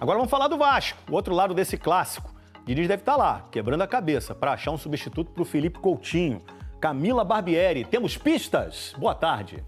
Agora vamos falar do Vasco, o outro lado desse clássico. Diniz deve estar lá, quebrando a cabeça para achar um substituto para o Felipe Coutinho. Camila Barbieri, temos pistas? Boa tarde.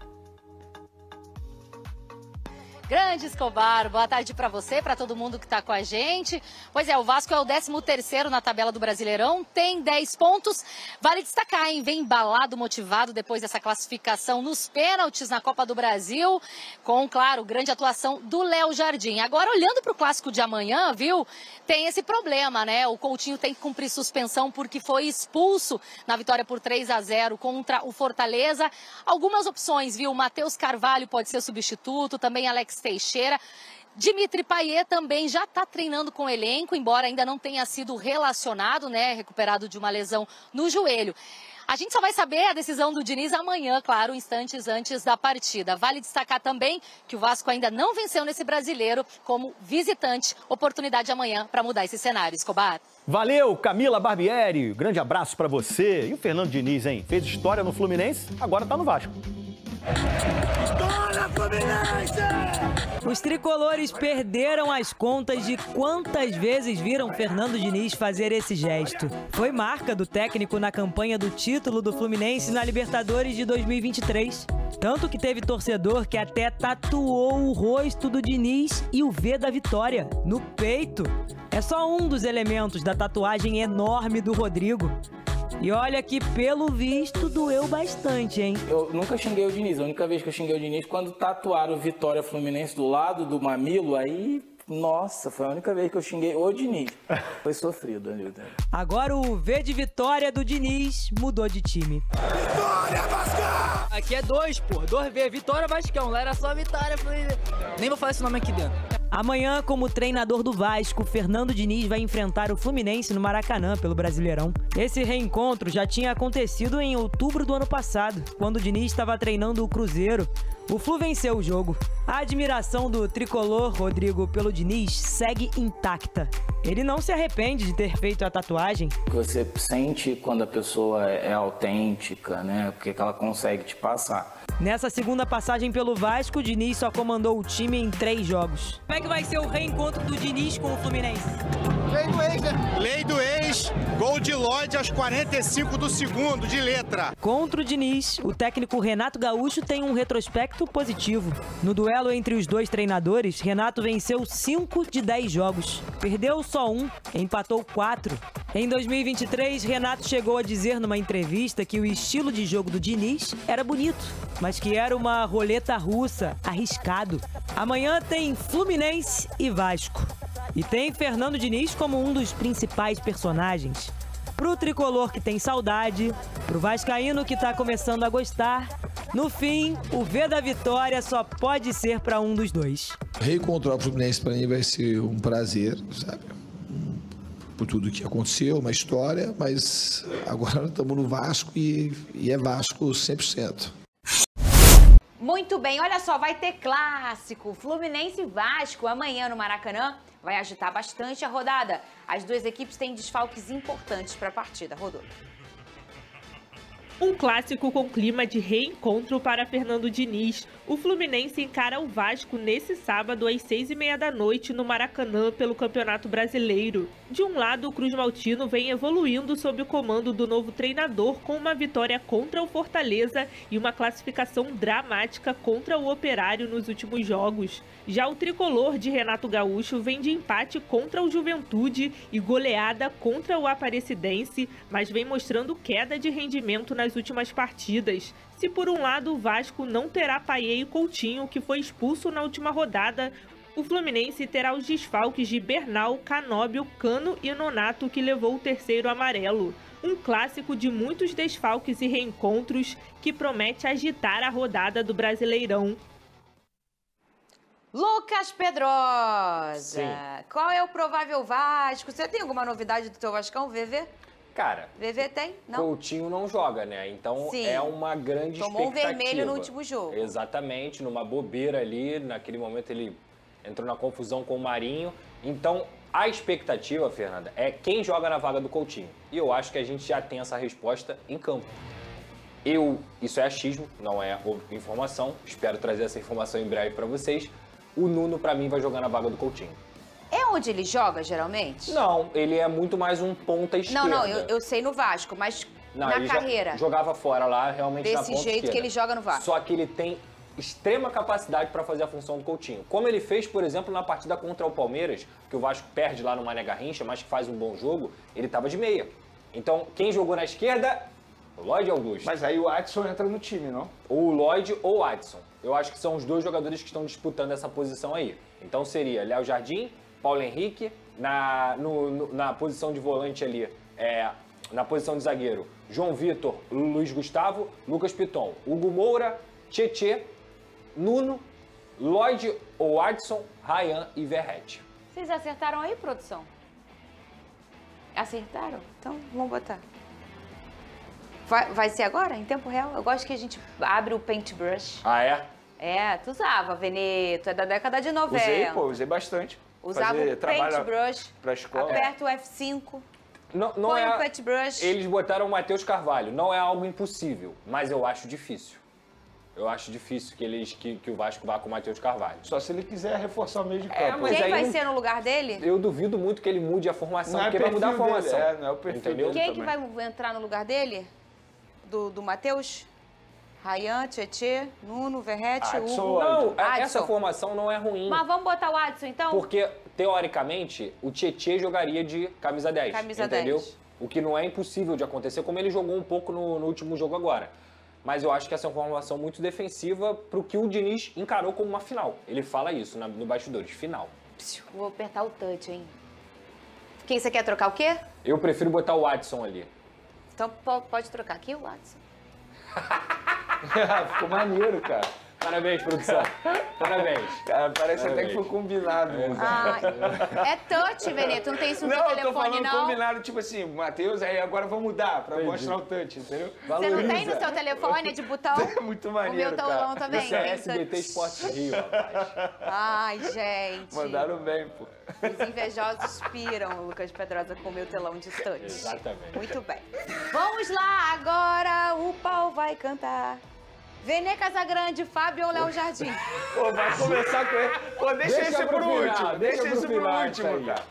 Grande Escobar, boa tarde para você, para todo mundo que está com a gente. Pois é, o Vasco é o 13º na tabela do Brasileirão, tem 10 pontos. Vale destacar, hein? Vem embalado, motivado depois dessa classificação nos pênaltis na Copa do Brasil, com, claro, grande atuação do Léo Jardim. Agora, olhando para o clássico de amanhã, viu? Tem esse problema, né? O Coutinho tem que cumprir suspensão porque foi expulso na vitória por 3-0 contra o Fortaleza. Algumas opções, viu? Matheus Carvalho pode ser substituto, também Alex Teixeira. Dimitri Payet também já está treinando com o elenco, embora ainda não tenha sido relacionado, né? Recuperado de uma lesão no joelho. A gente só vai saber a decisão do Diniz amanhã, claro, instantes antes da partida. Vale destacar também que o Vasco ainda não venceu nesse Brasileiro como visitante. Oportunidade amanhã para mudar esse cenário, Escobar. Valeu, Camila Barbieri. Grande abraço para você. E o Fernando Diniz, hein? Fez história no Fluminense, agora tá no Vasco. História Fluminense! Os tricolores perderam as contas de quantas vezes viram Fernando Diniz fazer esse gesto. Foi marca do técnico na campanha do título do Fluminense na Libertadores de 2023. Tanto que teve torcedor que até tatuou o rosto do Diniz e o V da vitória no peito. É só um dos elementos da tatuagem enorme do Rodrigo. E olha que, pelo visto, doeu bastante, hein? Eu nunca xinguei o Diniz. A única vez que eu xinguei o Diniz, quando tatuaram Vitória Fluminense do lado do mamilo, aí, nossa, foi a única vez que eu xinguei o Diniz. Foi sofrido, né? Agora o V de vitória do Diniz mudou de time. Vitória, Vasco! Aqui é 2, pô. 2V, Vitória Vascão. Lá era só Vitória. Nem vou falar esse nome aqui dentro. Amanhã, como treinador do Vasco, Fernando Diniz vai enfrentar o Fluminense no Maracanã pelo Brasileirão. Esse reencontro já tinha acontecido em outubro do ano passado, quando o Diniz estava treinando o Cruzeiro. O Flu venceu o jogo. A admiração do tricolor Rodrigo pelo Diniz segue intacta. Ele não se arrepende de ter feito a tatuagem. Você sente quando a pessoa é autêntica, né? O que ela consegue te passar. Nessa segunda passagem pelo Vasco, o Diniz só comandou o time em 3 jogos. Como é que vai ser o reencontro do Diniz com o Fluminense? Lei do ex, né? Lei do ex, gol de Lloyd aos 45 do segundo, de letra. Contra o Diniz, o técnico Renato Gaúcho tem um retrospecto positivo. No duelo entre os dois treinadores, Renato venceu 5 de 10 jogos. Perdeu só 1, empatou 4. Em 2023, Renato chegou a dizer numa entrevista que o estilo de jogo do Diniz era bonito, mas que era uma roleta russa, arriscado. Amanhã tem Fluminense e Vasco. E tem Fernando Diniz como um dos principais personagens. Pro tricolor que tem saudade, pro vascaíno que tá começando a gostar, no fim, o V da vitória só pode ser para um dos dois. Reencontrar o Fluminense para mim vai ser um prazer, sabe? Por tudo que aconteceu, uma história, mas agora estamos no Vasco e é Vasco 100%. Muito bem, olha só, vai ter clássico, Fluminense e Vasco amanhã no Maracanã, vai agitar bastante a rodada. As duas equipes têm desfalques importantes para a partida, Rodolfo. Um clássico com clima de reencontro para Fernando Diniz. O Fluminense encara o Vasco nesse sábado às 6h30 da noite no Maracanã pelo Campeonato Brasileiro. De um lado, o Cruz Maltino vem evoluindo sob o comando do novo treinador com uma vitória contra o Fortaleza e uma classificação dramática contra o Operário nos últimos jogos. Já o tricolor de Renato Gaúcho vem de empate contra o Juventude e goleada contra o Aparecidense, mas vem mostrando queda de rendimento nas últimas partidas. Se por um lado o Vasco não terá Payet e Coutinho, que foi expulso na última rodada, o Fluminense terá os desfalques de Bernal, Canóbio, Cano e Nonato, que levou o terceiro amarelo. Um clássico de muitos desfalques e reencontros que promete agitar a rodada do Brasileirão. Lucas Pedrosa, Sim. Qual é o provável Vasco? Você tem alguma novidade do teu Vascão, VV? Cara, VV tem? Não? Coutinho não joga, né? Então Sim. é uma grande Tomou expectativa. um vermelho no último jogo. Exatamente, numa bobeira ali, naquele momento ele entrou na confusão com o Marinho. Então a expectativa, Fernanda, é quem joga na vaga do Coutinho. E eu acho que a gente já tem essa resposta em campo. Isso é achismo, não é informação, espero trazer essa informação em breve para vocês. O Nuno, para mim, vai jogar na vaga do Coutinho. É onde ele joga, geralmente? Não, ele é muito mais um ponta esquerda. Não, eu sei no Vasco, mas Não, na ele carreira. Jogava fora lá, realmente na ponta Desse jeito esquerda. que ele joga no Vasco. Só que ele tem extrema capacidade para fazer a função do Coutinho. Como ele fez, por exemplo, na partida contra o Palmeiras, que o Vasco perde lá no Mané Garrincha, mas que faz um bom jogo, ele estava de meia. Então, quem jogou na esquerda? O Lloyd Augusto. Mas aí o Adson entra no time, não? O Lloyd ou o Adson. Eu acho que são os dois jogadores que estão disputando essa posição aí. Então seria Léo Jardim, Paulo Henrique, na posição de volante ali, na posição de zagueiro, João Vitor, Luiz Gustavo, Lucas Piton, Hugo Moura, Tietê, Nuno, Lloyd ou Adson, Ryan e Verratti. Vocês acertaram aí, produção? Acertaram? Então, vamos botar. Vai ser agora, em tempo real? Eu gosto que a gente abre o paintbrush. Ah, é? É, tu usava, Veneto, é da década de 90. Usei, pô, usei bastante. Usava o paintbrush, pra escola. aperta o F5, não põe é, o paintbrush. Eles botaram o Matheus Carvalho, não é algo impossível, mas eu acho difícil. Eu acho difícil que o Vasco vá com o Matheus Carvalho. Só se ele quiser reforçar o meio de campo. Mas quem aí vai ser no lugar dele? Eu duvido muito que ele mude a formação, Não é porque vai mudar a perfil formação. dele, não é o perfil entendeu? dele. Quem que vai entrar no lugar dele? Do Matheus? Ryan, Tietê, Nuno, Verratti, Hugo. Não, Adson. essa formação não é ruim. Mas vamos botar o Adson, então? Porque, teoricamente, o Tietê jogaria de camisa 10, Camisa entendeu? 10. O que não é impossível de acontecer, como ele jogou um pouco no último jogo agora. Mas eu acho que essa é uma formação muito defensiva pro que o Diniz encarou como uma final. Ele fala isso no bastidores, final. Vou apertar o touch, hein? Quem você quer trocar o quê? Eu prefiro botar o Adson ali. Então pode trocar aqui o Adson. Ficou maneiro, cara. Parabéns, produção. Parabéns. Cara, parece Parabéns. até que foi combinado. É touch, Veneto, não tem isso no Não, eu tô telefone, falando não? combinado, tipo assim, Matheus, aí agora vou mudar pra mostrar o touch, entendeu? Você não tem no seu telefone de botão? É muito maneiro, O meu tolão cara. também. Isso é tem SBT touch. Esporte Rio, rapaz. Ai, gente. Mandaram bem, pô. Os invejosos piram o Lucas Pedrosa com o meu telão de touch. Exatamente. Muito bem. Vamos lá, agora o pau vai cantar. Vene Casagrande, Fábio ou Léo Jardim? Pô, vai começar com ele. Pô, deixa isso pro último. Deixa isso pro último, cara.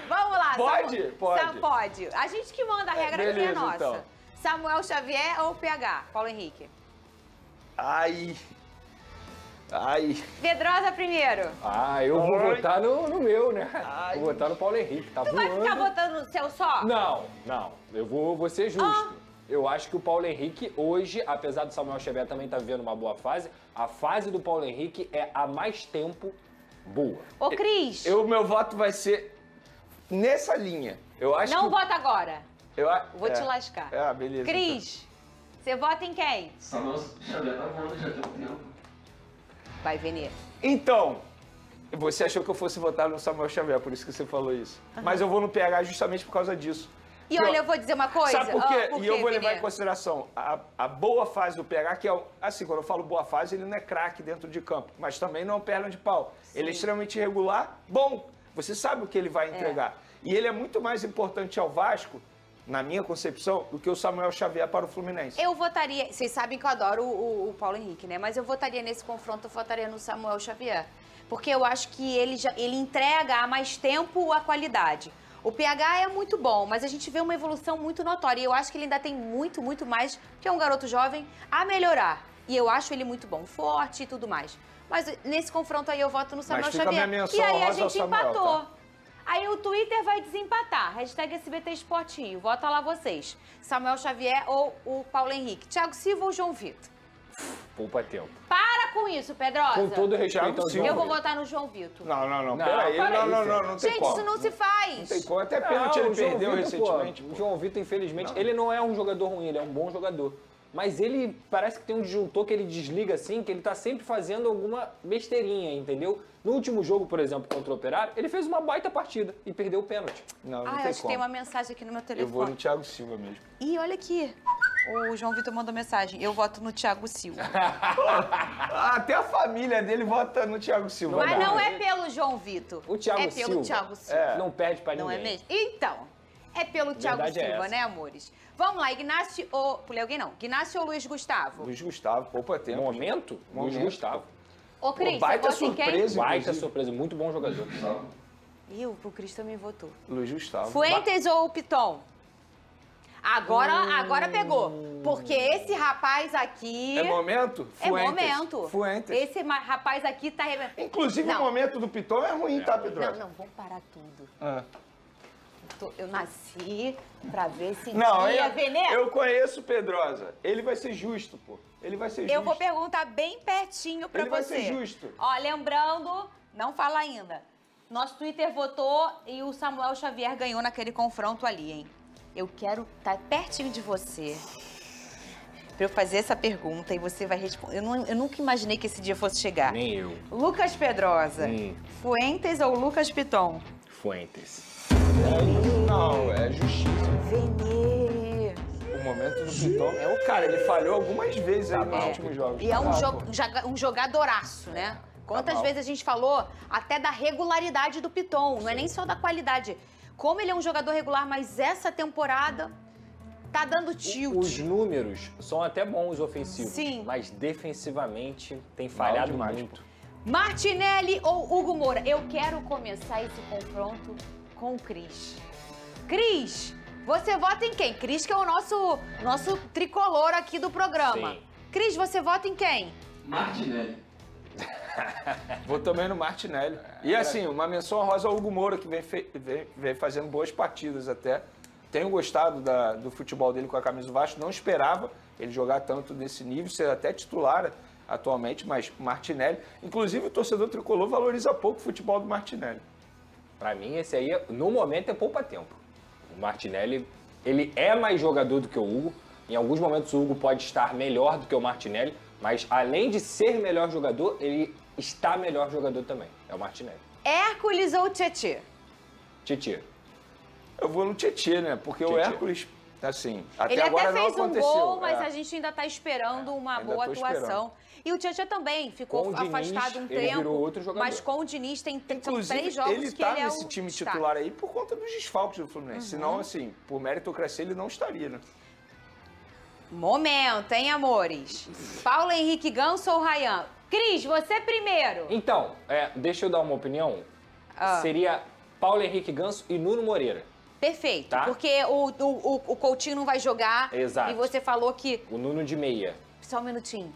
Vamos lá. Pode? Pode. Pode. A gente que manda a regra aqui é Beleza, nossa. então. Samuel Xavier ou PH? Paulo Henrique. Ai. Pedrosa primeiro. Eu vou votar no meu, né? Vou votar no Paulo Henrique, tá Tu voando. vai ficar botando no seu só? Não. Eu vou ser justo. Eu acho que o Paulo Henrique hoje, apesar do Samuel Xavier também estar vivendo uma boa fase, a fase do Paulo Henrique é há mais tempo boa. Ô, Cris. Meu voto vai ser nessa linha. Eu acho Não que... vota agora. Vou te É. lascar. Beleza. Cris, você vota em quem? Samuel Xavier tá voando já tem um tempo. Vai, Venê. Então, você achou que eu fosse votar no Samuel Xavier, por isso que você falou isso. Mas eu vou no PH justamente por causa disso. E olha, eu vou dizer uma coisa. Sabe por quê? Por E eu vou levar Venê? em consideração a boa fase do PH, que é, assim, quando eu falo boa fase, ele não é craque dentro de campo, mas também não é um perna de pau. Ele é extremamente irregular, bom, você sabe o que ele vai entregar. E ele é muito mais importante ao Vasco, na minha concepção, do que o Samuel Xavier para o Fluminense. Eu votaria, vocês sabem que eu adoro o Paulo Henrique, né? Mas eu votaria nesse confronto, eu votaria no Samuel Xavier. Porque eu acho que ele entrega há mais tempo a qualidade. O PH é muito bom, mas a gente vê uma evolução muito notória. E eu acho que ele ainda tem muito, muito mais, que é um garoto jovem, a melhorar. E eu acho ele muito bom, forte e tudo mais. Mas nesse confronto aí eu voto no Samuel fica Xavier. minha menção E aí a honrosa ao gente Samuel, empatou. tá? Aí o Twitter vai desempatar. Hashtag SBT Esporte Rio. Vota lá vocês. Samuel Xavier ou o Paulo Henrique? Thiago Silva ou João Vitor? Poupa tempo. Para com isso, Pedrosa. Com todo respeito ao João Eu vou Vitor. votar no João Vitor. Não, peraí. Não tem Gente, como. isso não se faz. Não tem como. Até pênalti ele o João perdeu Vitor, recentemente. O João Vitor, infelizmente, ele não é um jogador ruim, ele é um bom jogador. Mas ele parece que tem um disjuntor que ele desliga assim, que ele tá sempre fazendo alguma besteirinha, entendeu? No último jogo, por exemplo, contra o Operário, ele fez uma baita partida e perdeu o pênalti. Não Ah, eu acho que tem uma mensagem aqui no meu telefone. Eu vou no Thiago Silva mesmo. Ih, olha aqui. O João Vitor mandou mensagem. Eu voto no Thiago Silva. Até a família dele vota no Thiago Silva. Mas não é pelo João Vitor. O Thiago é pelo Silva Thiago Silva. não perde pra Não ninguém. é mesmo? Então, é pelo Thiago Verdade é Silva, essa. né, amores? Vamos lá, Ignacio ou... Pulei alguém não. Ignacio ou Luiz Gustavo? Luiz Gustavo, poupa tempo. Luiz Gustavo. Ô, Cris, baita você vota em quem? surpresa. Baita inclusive. surpresa, muito bom jogador. Ih, o Cris também votou. Luiz Gustavo. Fuentes ou Piton? Agora pegou. Porque esse rapaz aqui... É momento? É momento. Fuentes. Esse rapaz aqui tá... Inclusive, o momento do Piton é ruim, tá, Pedrosa? Não, vamos parar tudo. Eu nasci pra ver se eu conheço o Pedrosa. Ele vai ser justo, pô. Ele vai ser justo. Eu vou perguntar bem pertinho pra você. Ele vai ser justo. Ó, lembrando, não fala ainda. Nosso Twitter votou e o Samuel Xavier ganhou naquele confronto ali, hein? Eu quero estar pertinho de você pra eu fazer essa pergunta e você vai responder. Eu nunca imaginei que esse dia fosse chegar. Nem eu. Lucas Pedrosa, Fuentes ou Lucas Piton? Fuentes. Não, é justiça. Venê. O momento do Piton é o cara, ele falhou algumas vezes aí nos últimos jogos. E é um jogadoraço, né? Quantas vezes a gente falou até da regularidade do Piton, não é nem só da qualidade. Como ele é um jogador regular, mas essa temporada tá dando tilt. Os números são até bons ofensivos, Sim. mas defensivamente tem falhado muito. Martinelli ou Hugo Moura? Eu quero começar esse confronto com o Cris. Cris, você vota em quem? Cris, que é o nosso tricolor aqui do programa. Sim. Cris, você vota em quem? Martinelli. Vou também no Martinelli. E assim, uma menção honrosa ao Hugo Moura, que vem fazendo boas partidas até. Tenho gostado do futebol dele com a camisa do Vasco. Não esperava ele jogar tanto nesse nível, ser até titular atualmente, mas Martinelli... Inclusive, o torcedor tricolor valoriza pouco o futebol do Martinelli. Pra mim, esse aí, no momento, é poupa-tempo. O Martinelli, ele é mais jogador do que o Hugo. Em alguns momentos, o Hugo pode estar melhor do que o Martinelli, mas além de ser melhor jogador, ele está melhor jogador também. É o Martinelli. Hércules ou Tietê? Tietê. Eu vou no Tietê, né? Porque o Hércules, assim, até agora não aconteceu. Ele até fez um gol, mas a gente ainda tá esperando uma boa atuação. E o Tietê também ficou afastado um tempo. Ele virou outro jogador. Mas com o Diniz são 3 jogos ele que ele tá é nesse time titular aí por conta dos desfalques do Fluminense. Senão, assim, por meritocracia, ele não estaria, né? Momento, hein, amores? Paulo Henrique Ganso ou Ryan? Cris, você primeiro. Então, deixa eu dar uma opinião. Seria Paulo Henrique Ganso e Nuno Moreira. Perfeito, tá? porque o Coutinho não vai jogar. Exato. E você falou que... O Nuno de meia. Só um minutinho.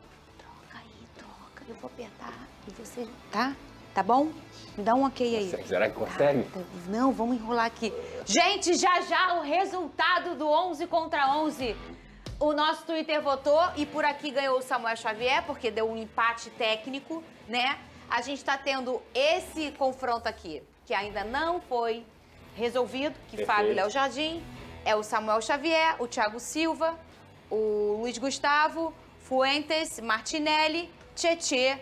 Troca, eu vou apertar. E você... Tá? Tá bom? Me dá um ok aí. Será que consegue? Tá. Não, vamos enrolar aqui. Gente, já o resultado do 11 contra 11. O nosso Twitter votou e por aqui ganhou o Samuel Xavier, porque deu um empate técnico, né? A gente tá tendo esse confronto aqui, que ainda não foi resolvido, que Perfeito. Fábio Léo Jardim, é o Samuel Xavier, o Thiago Silva, o Luiz Gustavo, Fuentes, Martinelli, Tietê.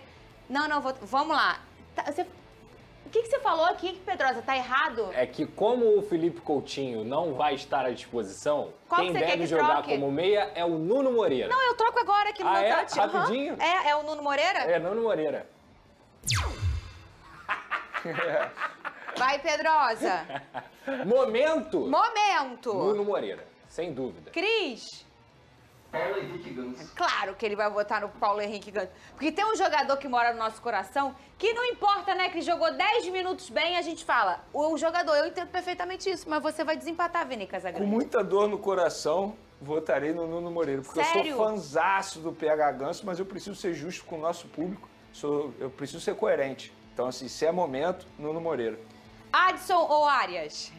Não, vamos lá. O que você falou aqui, Pedrosa? Tá errado? É que como o Felipe Coutinho não vai estar à disposição, Qual quem que você quer deve que jogar troque? como meia é o Nuno Moreira. Não, eu troco agora aqui no meu chat. Rapidinho? É o Nuno Moreira? É, Nuno Moreira. Vai, Pedrosa. Momento. Momento. Nuno Moreira, sem dúvida. Cris. Paulo Henrique Ganso. Claro que ele vai votar no Paulo Henrique Ganso. Porque tem um jogador que mora no nosso coração que não importa, né? Que jogou 10 minutos bem, a gente fala. O jogador, eu entendo perfeitamente isso, mas você vai desempatar, Vini Casagrande. Com muita dor no coração, votarei no Nuno Moreira. Porque Sério? eu sou fanzaço do PH Ganso, mas eu preciso ser justo com o nosso público. Eu preciso ser coerente. Então, assim, se é momento, Nuno Moreira. Adson ou Arias?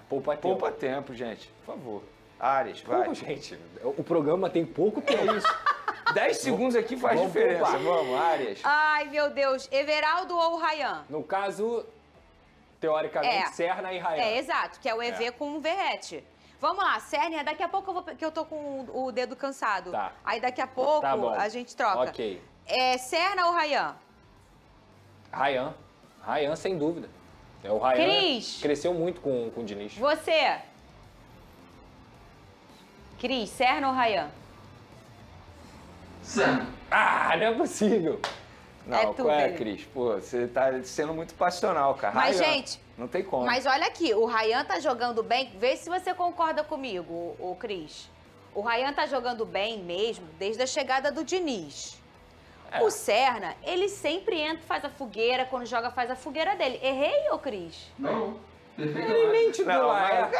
Poupa tempo. Poupa tempo, gente. Por favor. Arias, vai. Pô, gente, o programa tem pouco tempo. É isso. 10 segundos aqui faz Vamos diferença. poupar. Vamos, Arias. Ai, meu Deus. Everaldo ou Ryan? No caso, teoricamente, Serna e Ryan. Exato, que é o EV com o Verrete. Vamos lá, Serna, daqui a pouco que eu tô com o dedo cansado. Tá. Aí daqui a pouco a gente troca. Ok. Serna ou Ryan? Ryan, sem dúvida. O Ryan Cris. cresceu muito com o Diniz. Você? Cris, Serna ou Ryan? Serna. Ah, não é possível. Não, tu, qual é, Vini? Cris? Pô, você tá sendo muito passional, cara. Mas, Ryan, gente... não tem como. Mas olha aqui, o Ryan tá jogando bem. Vê se você concorda comigo, o Cris. O Ryan tá jogando bem mesmo desde a chegada do Diniz. O Serna, ele sempre entra, faz a fogueira, quando joga faz a fogueira dele. Errei, ô Cris? Não. Ele nem titular.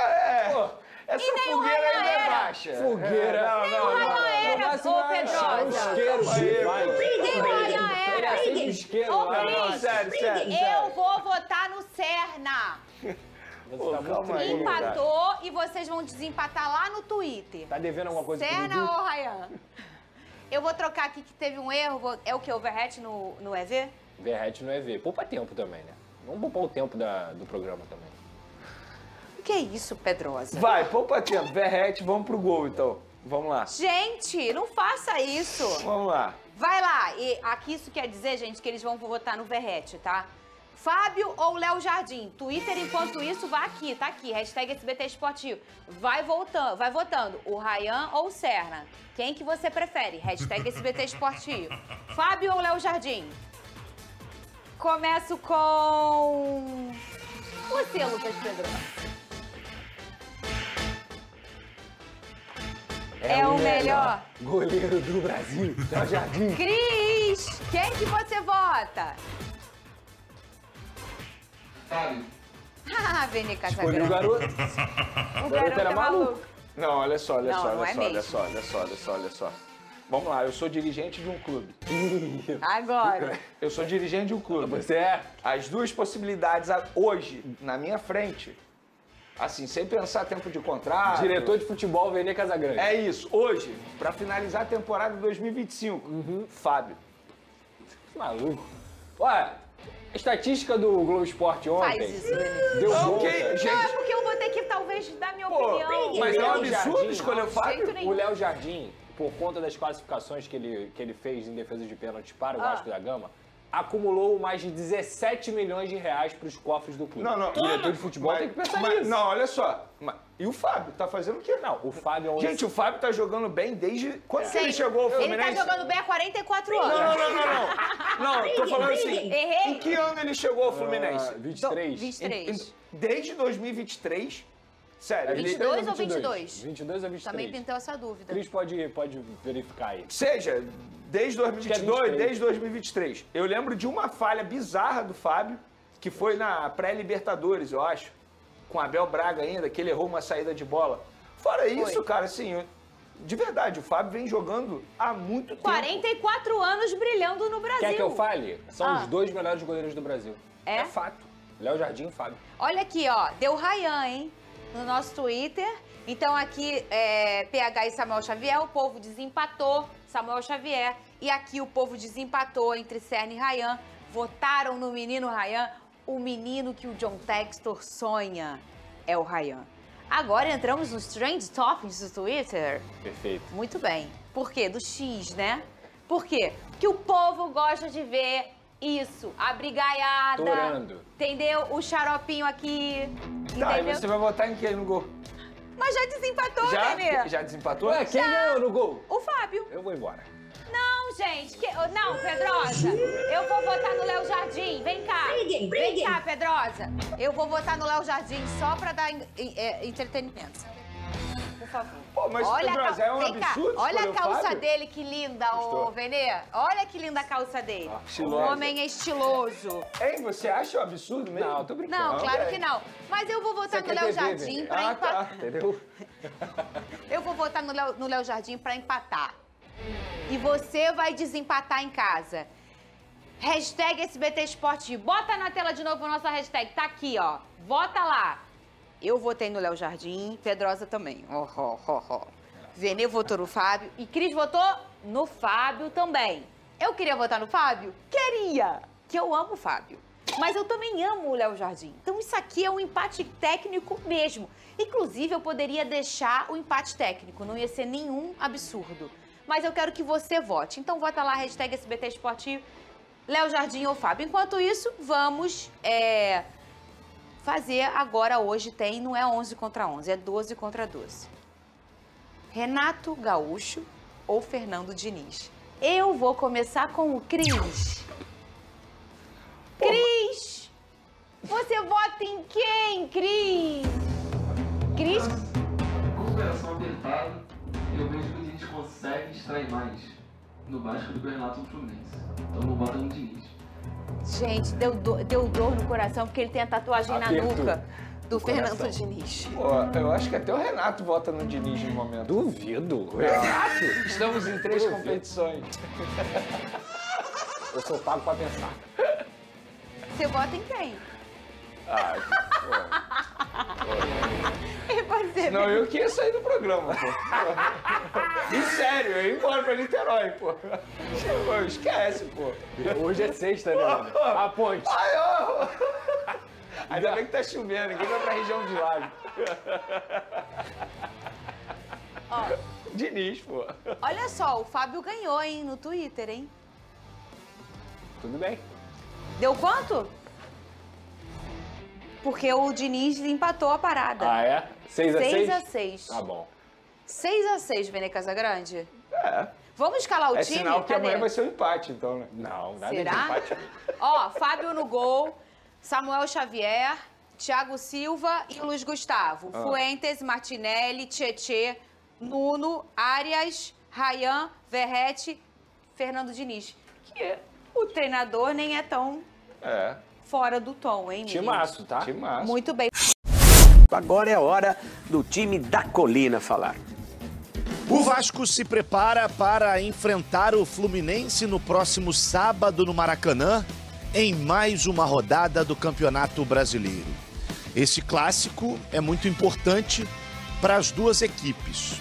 Essa fogueira ainda é baixa. Fogueira. Nem o Ryan era, ô Pedrosa. Nem o Ryan era. Ô Cris, eu vou votar no Serna. Empatou e vocês vão desempatar lá no Twitter. Tá devendo alguma coisa pro Serna Dudu? ou Ryan? Eu vou trocar aqui que teve um erro. É o que? Overhat no EV? Verrete no EV. Poupa tempo também, né? Vamos poupar o tempo do programa também. O que é isso, Pedrosa? Vai, poupa tempo. Verrete, vamos pro gol, então. Vamos lá. Gente, não faça isso. Vamos lá. Vai lá. E aqui isso quer dizer, gente, que eles vão votar no Verrete, tá? Fábio ou Léo Jardim? Twitter, enquanto isso, vai aqui, tá aqui. Hashtag SBT Esportivo. Vai votando. O Ryan ou o Serna? Quem que você prefere? Hashtag SBT Esportivo. Fábio ou Léo Jardim? Começo com... você, Lucas Pedrosa. É o melhor goleiro do Brasil, Léo Jardim. Cris, quem que você vota? Fábio. Ah, Vene Casagrande. Escolhi o garoto. O garoto era maluco. Não, olha só. Não é Olha só. Vamos lá, eu sou dirigente de um clube. Agora. Eu sou dirigente de um clube. Você é? As duas possibilidades hoje, na minha frente, assim, sem pensar tempo de contrato... Diretor de futebol, Vene Casagrande. É isso. Hoje, pra finalizar a temporada 2025, Fábio. Maluco. Ué, a estatística do Globo Esporte ontem... Faz isso, Vene. Deu bom, Ok, cara. gente. Não, é porque eu vou ter que talvez dar minha opinião. Mas é um Léo absurdo Jardim, escolher o Fábio. O Léo Jardim, por conta das classificações que ele fez em defesa de pênalti para o Vasco da Gama, acumulou mais de 17 milhões de reais para os cofres do clube. Não. O diretor de futebol tem que pensar nisso. Não, olha só. E o Fábio? Tá fazendo o quê? Não, o Fábio é um... Gente, o Fábio tá jogando bem desde... Quando que ele chegou ao Fluminense? Ele tá jogando bem há 44 anos. Não, tô falando assim. Errei. Em que ano ele chegou ao Fluminense? 23. 23. Desde 2023. Sério. 22 ou 22? 22 ou 23. Também pintou essa dúvida. Cris pode verificar aí. Seja, desde 2022, 23. desde 2023. Eu lembro de uma falha bizarra do Fábio, que foi na pré-Libertadores, eu acho, com Abel Braga ainda, que ele errou uma saída de bola. Fora isso, cara, assim, de verdade, o Fábio vem jogando há muito tempo. 44 anos brilhando no Brasil. Quer que eu fale? São os dois melhores goleiros do Brasil. É? É fato. Léo Jardim e Fábio. Olha aqui, ó, deu Ryan, hein? No nosso Twitter. Então aqui, PH e Samuel Xavier, o povo desempatou Samuel Xavier. E aqui o povo desempatou entre Serna e Ryan. Votaram no menino Ryan. O menino que o John Textor sonha é o Ryan. Agora entramos nos Trend Topics do Twitter. Perfeito. Muito bem. Por quê? Do X, né? Por quê? Porque o povo gosta de ver isso, a brigaiada. Torando. Entendeu? O xaropinho aqui. Tá, e Entendeu? você vai votar em quem no gol? Mas já desempatou, Nenê. Já desempatou? Ué, quem ganhou no gol? O Fábio. Eu vou embora. Não, gente. Não, Pedrosa. Eu vou votar no Léo Jardim. Vem cá. Vem cá, Pedrosa. Eu vou votar no Léo Jardim só pra dar entretenimento. Por favor. Pô, mas Pedrosa, é um Vem cá. absurdo Olha a escolher o calça Fábio. dele, que linda, ô Venê. Olha que linda a calça dele. O estilosa. homem é estiloso. Hein, você acha um absurdo mesmo? Não, tô brincando. Não, claro que não. Mas eu vou votar no Léo Jardim pra empatar. Tá. Entendeu? Eu vou votar no Léo Jardim pra empatar. E você vai desempatar em casa. Hashtag SBT Esporte. Bota na tela de novo a nossa hashtag. Tá aqui, ó. Vota lá. Eu votei no Léo Jardim, Pedrosa também. Venê votou no Fábio e Cris votou no Fábio também. Eu queria votar no Fábio? Queria! Que eu amo o Fábio. Mas eu também amo o Léo Jardim. Então isso aqui é um empate técnico mesmo. Inclusive, eu poderia deixar o empate técnico. Não ia ser nenhum absurdo. Mas eu quero que você vote. Então vota lá, hashtag SBT Esportivo, Léo Jardim ou Fábio. Enquanto isso, vamos fazer agora, hoje tem, não é 11 contra 11, é 12 contra 12. Renato Gaúcho ou Fernando Diniz? Eu vou começar com o Cris. Cris! Você vota em quem, Cris? Cris? Com o coração apertado, eu vejo que a gente consegue extrair mais. no Vasco do que o Renato no Fluminense. Então não bota no Diniz. Gente, deu dor no coração porque ele tem a tatuagem na nuca do Fernando Diniz. Pô, eu acho que até o Renato vota no Diniz no momento. Duvido. Renato? Estamos em 3 competições. Eu sou pago pra pensar. Você vota em quem? Ah, E você? não, eu que ia sair do programa, pô. E sério, eu ia embora pra Niterói, pô. Pô, esquece, pô. Hoje é sexta, né? A ponte. Ainda bem que tá chovendo, ninguém vai pra região de Lago. Ó, Diniz, pô. olha só, o Fábio ganhou, hein, no Twitter, hein? Tudo bem. Deu quanto? Porque o Diniz empatou a parada. Ah, é? 6-6? 6-6. Tá bom. 6-6, Vene Casagrande. É. Vamos escalar o É time? sinal que Cadê? amanhã vai ser um empate, então, né? Não, nada Será? de empate. Ó, Fábio no gol, Samuel Xavier, Thiago Silva e Luiz Gustavo. Fuentes, Martinelli, Tietê, Nuno, Arias, Ryan, Verrete, Fernando Diniz. Que o treinador nem é tão fora do tom, hein, meninos? Timaço, tá? Timaço. Muito bem. Agora é a hora do time da Colina falar. O Vasco se prepara para enfrentar o Fluminense no próximo sábado no Maracanã, em mais uma rodada do Campeonato Brasileiro. Esse clássico é muito importante para as duas equipes.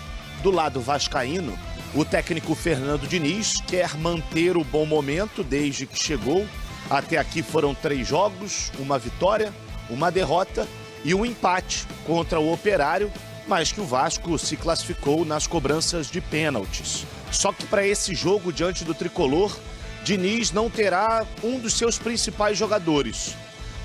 Do lado vascaíno, o técnico Fernando Diniz quer manter o bom momento desde que chegou. Até aqui foram 3 jogos, uma vitória, uma derrota e um empate contra o Operário, mas que o Vasco se classificou nas cobranças de pênaltis. Só que para esse jogo diante do Tricolor, Diniz não terá um dos seus principais jogadores.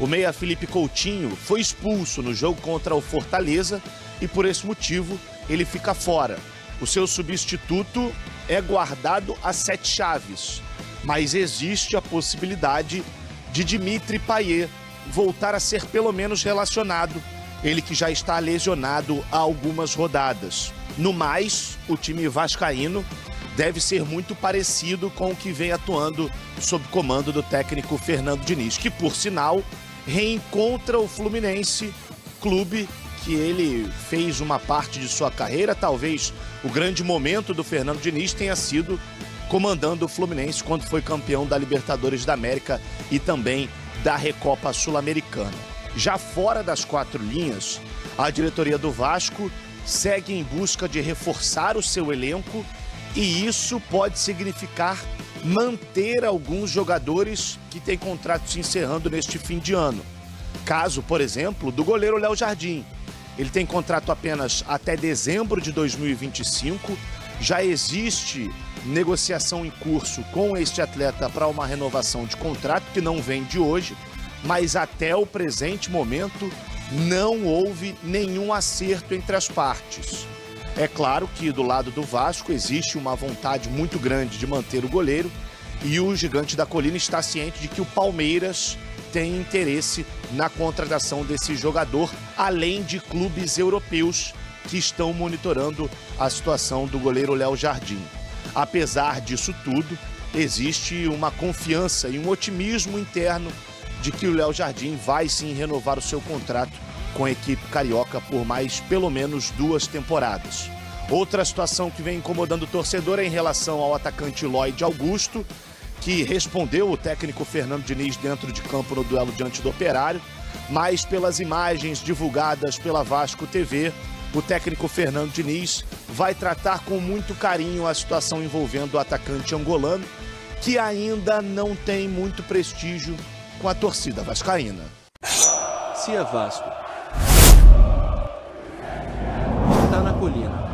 O meia Felipe Coutinho foi expulso no jogo contra o Fortaleza e por esse motivo ele fica fora. O seu substituto é guardado a 7 chaves, mas existe a possibilidade de Dimitri Payet voltar a ser pelo menos relacionado, ele que já está lesionado há algumas rodadas. No mais, o time vascaíno deve ser muito parecido com o que vem atuando sob comando do técnico Fernando Diniz, que, por sinal, reencontra o Fluminense, clube que ele fez uma parte de sua carreira. Talvez o grande momento do Fernando Diniz tenha sido comandando o Fluminense quando foi campeão da Libertadores da América e também da Recopa Sul-Americana. Já fora das 4 linhas, a diretoria do Vasco segue em busca de reforçar o seu elenco e isso pode significar manter alguns jogadores que têm contratos se encerrando neste fim de ano. Caso, por exemplo, do goleiro Léo Jardim. Ele tem contrato apenas até dezembro de 2025. Já existe negociação em curso com este atleta para uma renovação de contrato, que não vem de hoje, mas até o presente momento não houve nenhum acerto entre as partes. É claro que do lado do Vasco existe uma vontade muito grande de manter o goleiro e o Gigante da Colina está ciente de que o Palmeiras tem interesse na contratação desse jogador, além de clubes europeus que estão monitorando a situação do goleiro Léo Jardim. Apesar disso tudo, existe uma confiança e um otimismo interno de que o Léo Jardim vai sim renovar o seu contrato com a equipe carioca por mais pelo menos 2 temporadas. Outra situação que vem incomodando o torcedor é em relação ao atacante Lloyd Augusto, que respondeu o técnico Fernando Diniz dentro de campo no duelo diante do Operário, mas pelas imagens divulgadas pela Vasco TV, o técnico Fernando Diniz vai tratar com muito carinho a situação envolvendo o atacante angolano, que ainda não tem muito prestígio com a torcida vascaína. Se é Vasco, tá na colina.